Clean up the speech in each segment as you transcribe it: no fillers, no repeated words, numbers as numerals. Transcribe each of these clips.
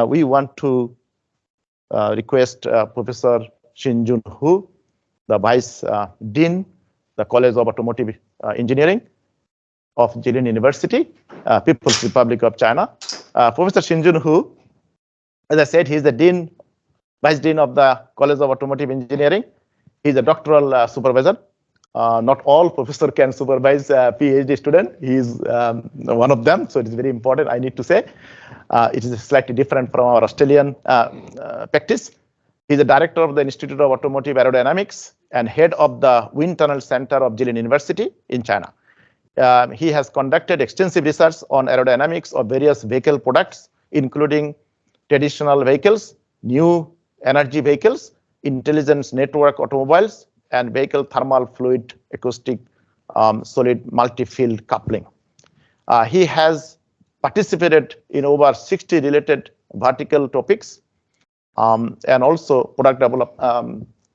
we want to request Professor Xingjun Hu, the Vice Dean, the College of Automotive Engineering of Jilin University, People's Republic of China. Professor Xingjun Hu, as I said, he's the Dean, Vice Dean of the College of Automotive Engineering. He's a doctoral supervisor. Not all professor can supervise a PhD student. He is one of them, so it is very important, I need to say. It is slightly different from our Australian practice. He's the director of the Institute of Automotive Aerodynamics and head of the Wind Tunnel Center of Jilin University in China. He has conducted extensive research on aerodynamics of various vehicle products, including traditional vehicles, new energy vehicles, intelligence network automobiles, and vehicle thermal fluid acoustic solid multi-field coupling. He has participated in over 60 related vertical topics and also product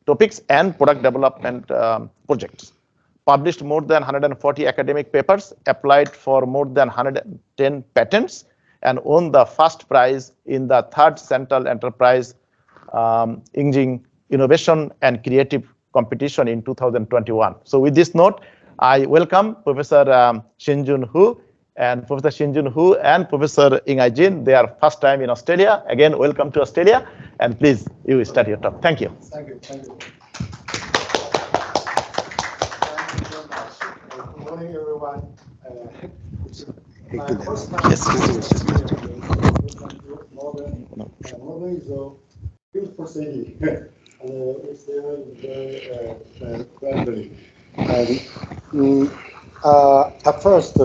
topics and product development projects. Published more than 140 academic papers, applied for more than 110 patents, and won the first prize in the third Central Enterprise Xingjun Innovation and Creative Competition in 2021. So with this note, I welcome Professor Xingjun Hu. And Professor Xingjun Hu and Professor Ying Jin, they are first time in Australia. Again, welcome to Australia. And please, you start your talk. Thank you. Thank you. Thank you. Thank you very much. Good morning, everyone. My first time Melbourne is a beautiful city, and it's very friendly. At first, I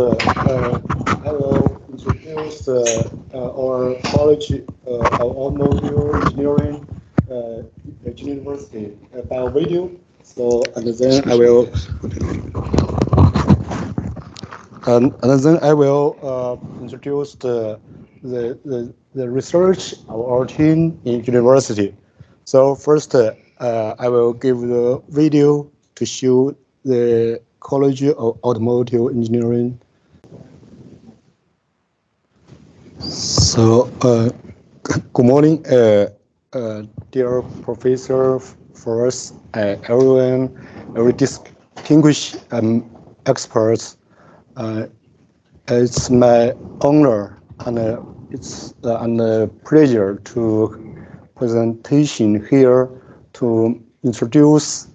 will introduce our College of Automotive Engineering University by video. So, and then I will, introduce the research of our team in university. So first, I will give the video to show the College of Automotive Engineering. So, good morning, dear Professor, first, everyone, very distinguished experts. It's my honor and it's a pleasure to presentation here to introduce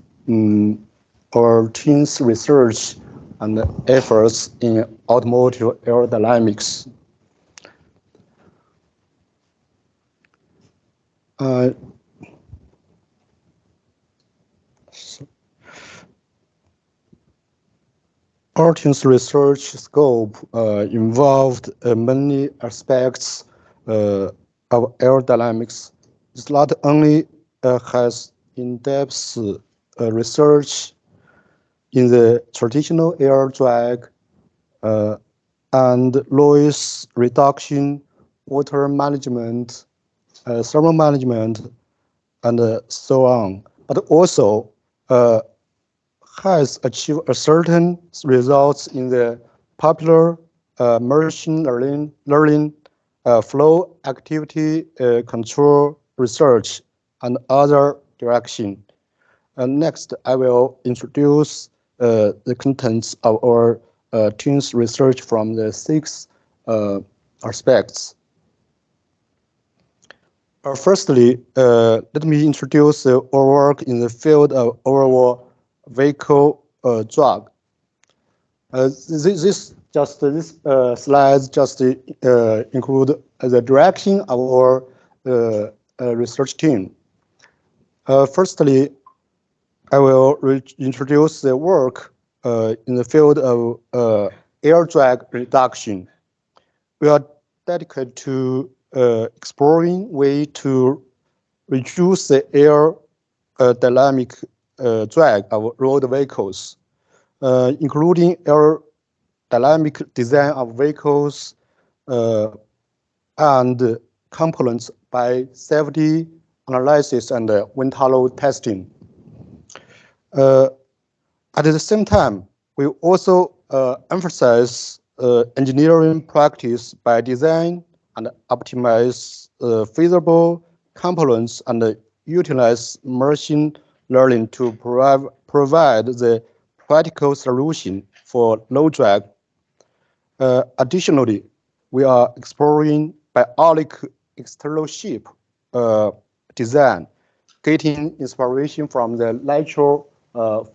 our team's research and efforts in automotive aerodynamics. Our team's research scope involved many aspects of aerodynamics. It's not only has in-depth research in the traditional air drag and noise reduction, water management, thermal management, and so on, but also has achieved a certain results in the popular machine learning flow activity control research and other direction. Next, I will introduce the contents of our team's research from the 6 aspects. Firstly, let me introduce our work in the field of overall vehicle drag. This slides just include the direction of our research team. Firstly, I will introduce the work in the field of air drag reduction. We are dedicated to exploring way to reduce the air dynamic drag of road vehicles, including aerodynamic design of vehicles and components by safety analysis and wind tunnel testing. At the same time, we also emphasize engineering practice by design and optimize feasible components and utilize machine learning to provide the practical solution for low drag. Additionally, we are exploring bionic external shape design, getting inspiration from the natural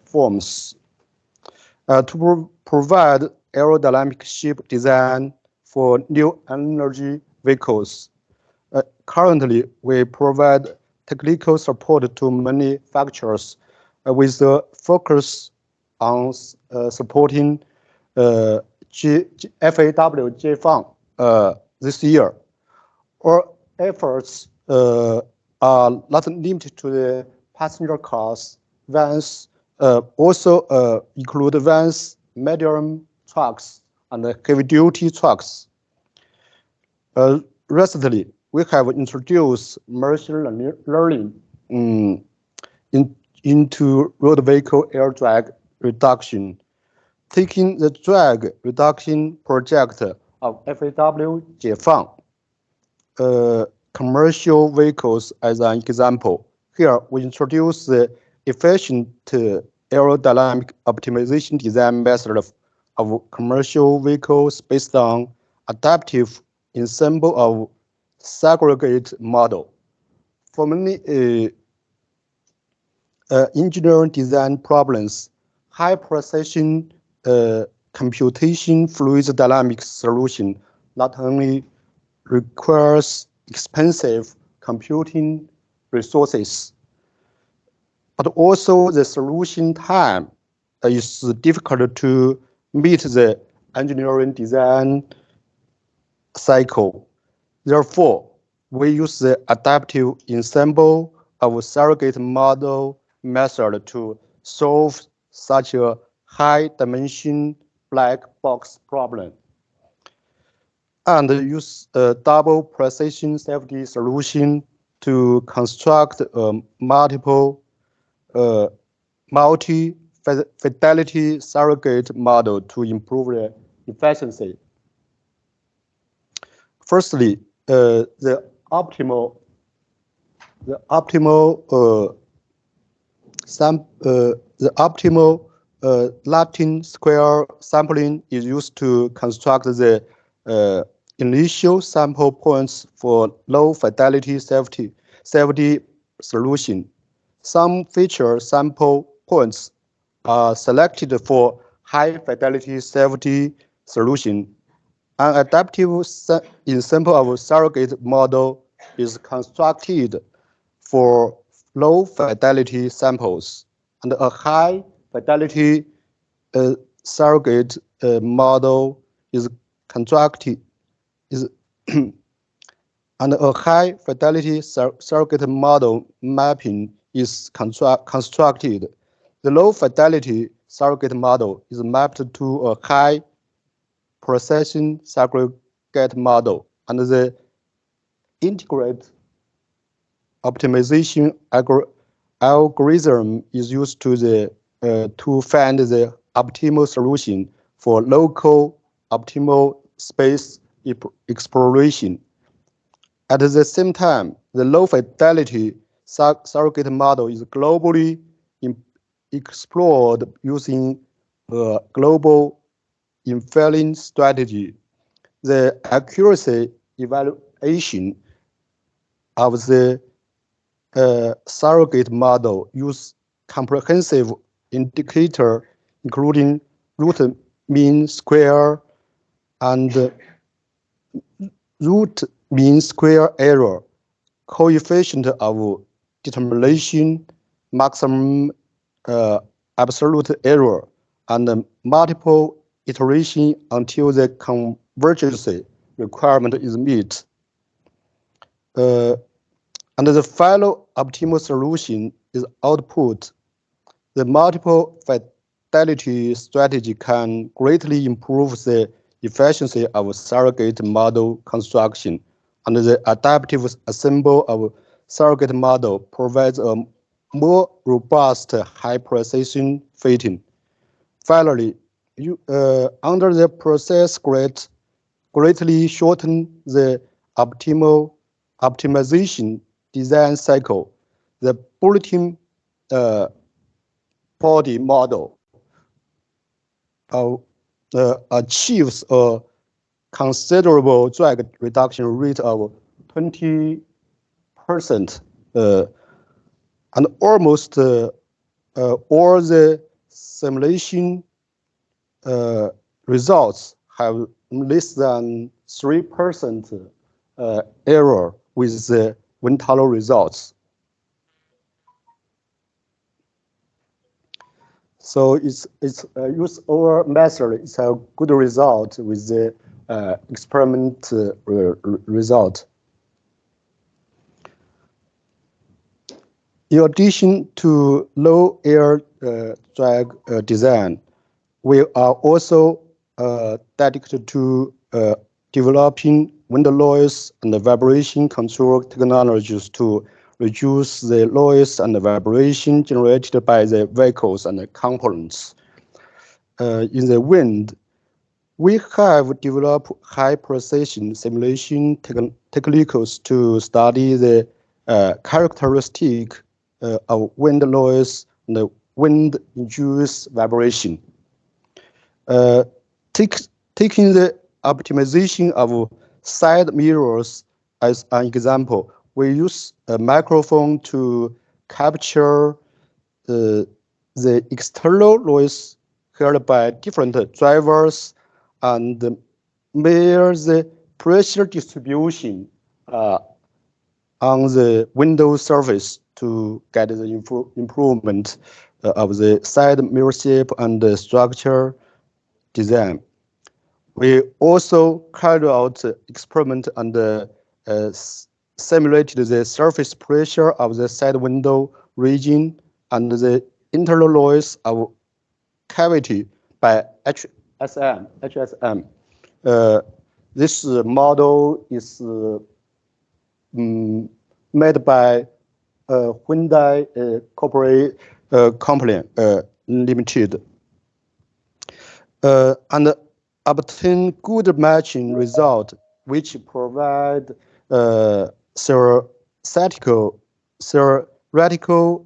forms to provide aerodynamic shape design for new energy vehicles. Currently, we provide technical support to manufacturers with a focus on supporting FAW J-Fund this year. Our efforts are not limited to the passenger cars, vans, also include vans, medium trucks, and heavy-duty trucks. Recently, we have introduced machine learning into road vehicle air drag reduction, taking the drag reduction project of FAW J-Fund commercial vehicles as an example. Here, we introduce the efficient aerodynamic optimization design method of commercial vehicles based on adaptive ensemble of segregate model. For many engineering design problems, high precision computation fluid dynamics solution not only requires expensive computing resources, but also the solution time is difficult to meet the engineering design cycle. Therefore, we use the adaptive ensemble of surrogate model method to solve such a high dimension black box problem, and use a double precision safety solution to construct a multi-fidelity surrogate model to improve the efficiency. Firstly, the optimal Latin square sampling is used to construct the initial sample points for low fidelity safety solution. Some feature sample points are selected for high fidelity safety solution. An adaptive ensemble of surrogate model is constructed for low fidelity samples, and a high fidelity surrogate model is constructed and a high fidelity surrogate model mapping is constructed. The low fidelity surrogate model is mapped to a high precision surrogate model, and the integrated optimization algorithm is used to find the optimal solution for local optimal space exploration. At the same time, the low fidelity surrogate model is globally explored using a global infilling strategy. The accuracy evaluation of the surrogate model use comprehensive indicator, including root mean square and root mean square error, coefficient of determination, maximum absolute error, and multiple iteration until the convergence requirement is met. And the final optimal solution is output. The multiple fidelity strategy can greatly improve the efficiency of surrogate model construction, and the adaptive ensemble of surrogate model provides a more robust high precision fitting. Finally, under the process greatly shorten the optimization design cycle, the bulletin body model achieves a considerable drag reduction rate of 20%, and almost all the simulation results have less than 3% error with the wind tunnel results. So it's use our method. It's a good result with the experiment result. In addition to low air drag design, we are also dedicated to developing wind noise and vibration control technologies to reduce the noise and the vibration generated by the vehicles and the components. In the wind, we have developed high precision simulation techniques to study the characteristic of wind noise and the wind-induced vibration. Taking the optimization of side mirrors as an example, we use a microphone to capture the external noise heard by different drivers and measure the pressure distribution on the window surface to get the improvement of the side mirror shape and the structure design. We also carried out experiment and simulated the surface pressure of the side window region and the internal noise of cavity by HSM. This model is made by Hyundai Corporate Company Limited, and obtain good matching result, which provide theoretical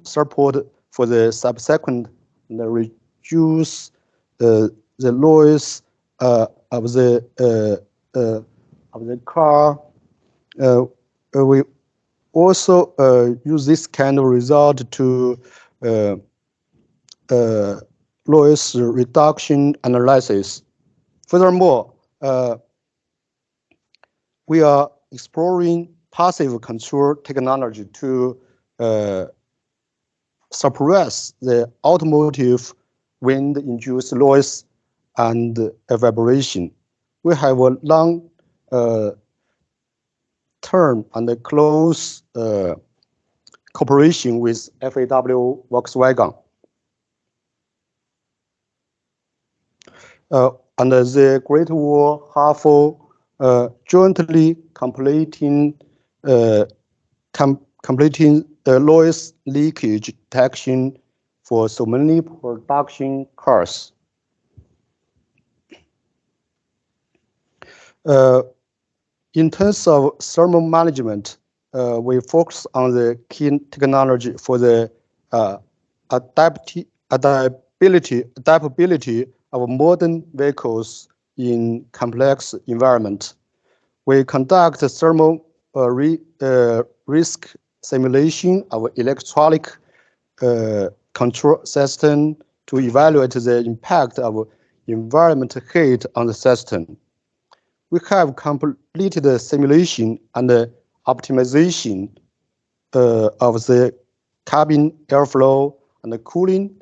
support for the subsequent reduce the noise of the car. We also use this kind of result to noise reduction analysis. Furthermore, we are exploring passive control technology to suppress the automotive wind-induced noise and vibration. We have a long term and a close cooperation with FAW Volkswagen. And the Great Wall Half jointly completing noise leakage detection for so many production cars. In terms of thermal management, we focus on the key technology for the adaptability of modern vehicles in complex environment. We conduct thermal risk simulation of electronic control system to evaluate the impact of environmental heat on the system. We have completed the simulation and the optimization of the cabin airflow and the cooling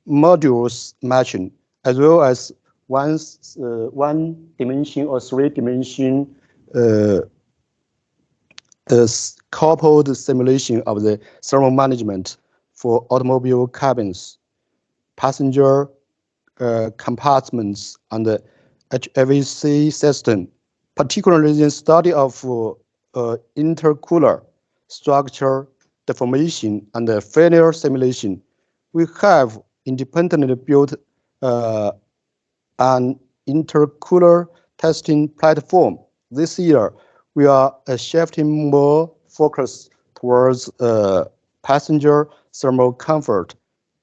modules matching, as well as one dimension or three dimension coupled simulation of the thermal management for automobile cabins, passenger compartments, and the HVAC system, particularly in study of intercooler structure deformation and the failure simulation. We have independently built an intercooler testing platform. This year, we are shifting more focus towards passenger thermal comfort,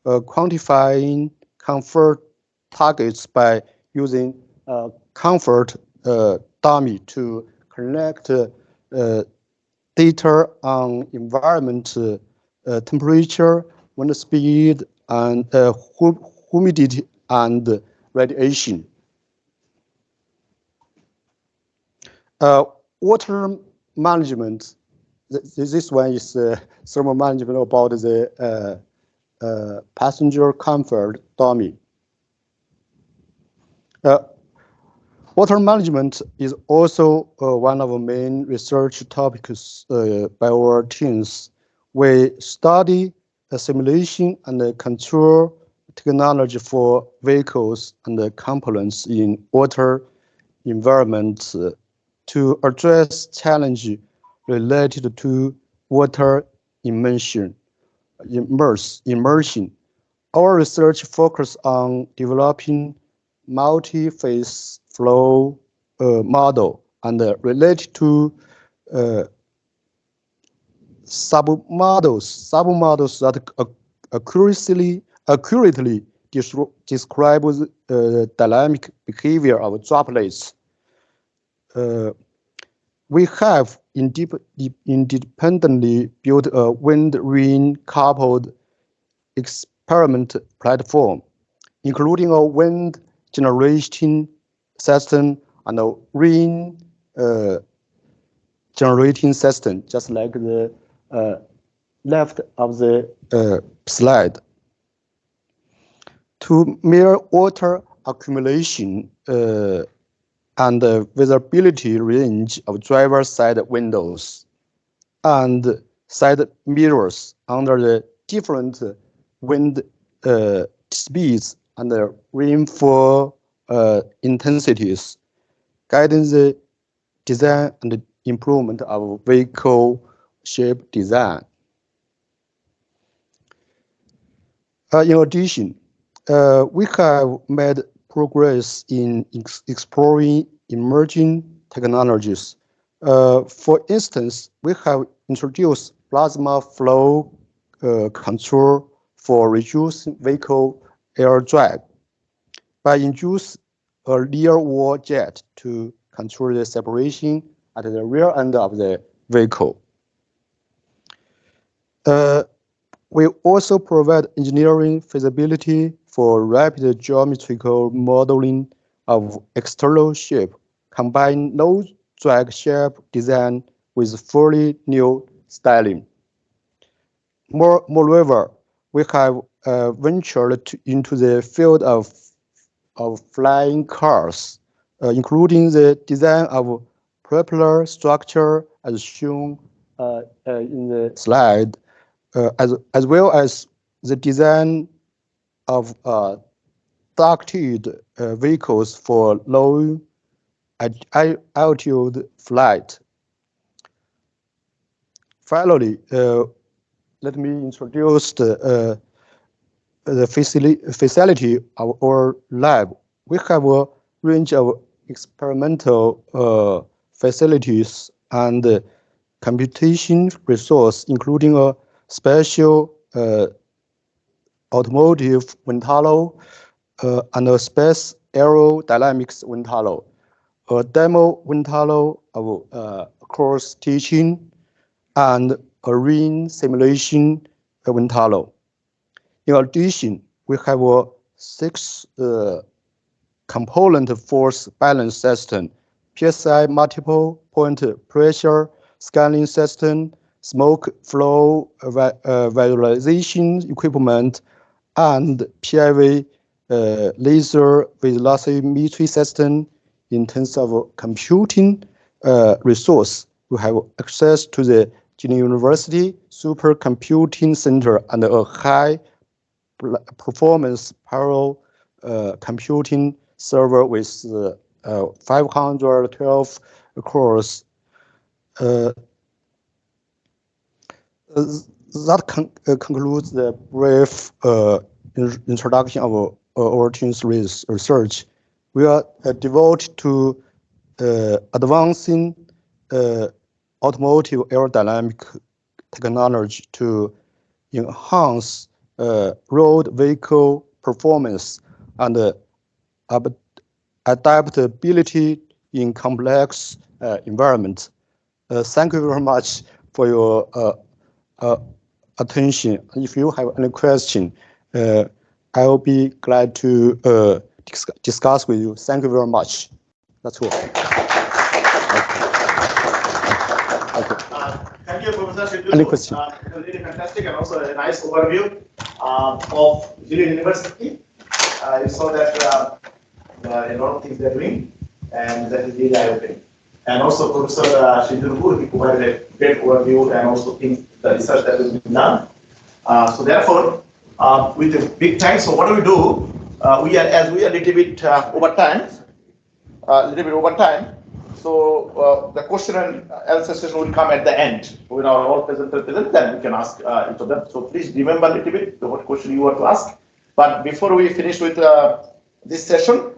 quantifying comfort targets by using comfort dummy to collect data on environment temperature, wind speed, and humidity and radiation. Water management. This one is thermal management about the passenger comfort dummy. Water management is also one of the main research topics by our teams. We study simulation and control technology for vehicles and components in water environments to address challenges related to water immersion. Our research focuses on developing multi-phase flow model and related to submodels that accurately describe the dynamic behavior of droplets. We have independently built a wind-rain coupled experiment platform, including a wind generation system and a rain generating system, just like the left of the slide. To measure water accumulation and the visibility range of driver's side windows and side mirrors under the different wind speeds and the rainfall intensities, guiding the design and improvement of vehicle shape design. In addition, we have made progress in exploring emerging technologies. For instance, we have introduced plasma flow control for reducing vehicle air drag by inducing a rear wall jet to control the separation at the rear end of the vehicle. We also provide engineering feasibility for rapid geometrical modeling of external shape, combine low drag shape design with fully new styling. Moreover, we have ventured into the field of flying cars, including the design of propeller structure as shown in the slide, as well as the design of ducted vehicles for low altitude flight. Finally, let me introduce the facility of our lab. We have a range of experimental facilities and computation resource, including a special automotive wind tunnel and a space aerodynamics wind tunnel, a demo wind tunnel of course teaching, and a rain simulation wind tunnel. In addition, we have a 6-component force balance system, PSI multiple point pressure scanning system, smoke flow visualization equipment, and PIV laser velocimetry system. In terms of computing resource, we have access to the Jilin University Supercomputing Center and a high performance parallel computing server with 512 cores. That concludes the brief introduction of our team's research. We are devoted to advancing automotive aerodynamic technology to enhance road vehicle performance and adaptability in complex environments. Thank you very much for your attention. If you have any question, I will be glad to discuss with you. Thank you very much. That's all. Thank you, Professor Xingjun. Any question? It was really fantastic and also a nice overview of Jilin University. You saw that a lot of things they're doing, and that is really eye-opening. And also, Professor Xingjun Hu, he provided a great overview and also the research that has been done. So therefore, with a big thanks. So what do? We are a little bit over time. So the question and answer session will come at the end. When our all presenters present, then we can ask each of them. So please remember a little bit what question you want to ask. But before we finish with this session,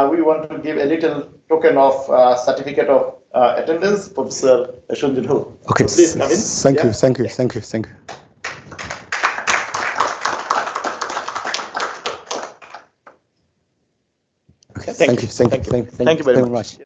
we want to give a little token of certificate of attendance, Professor Xingjun Hu. Okay, so please come in. Thank you. Okay, thank you very much.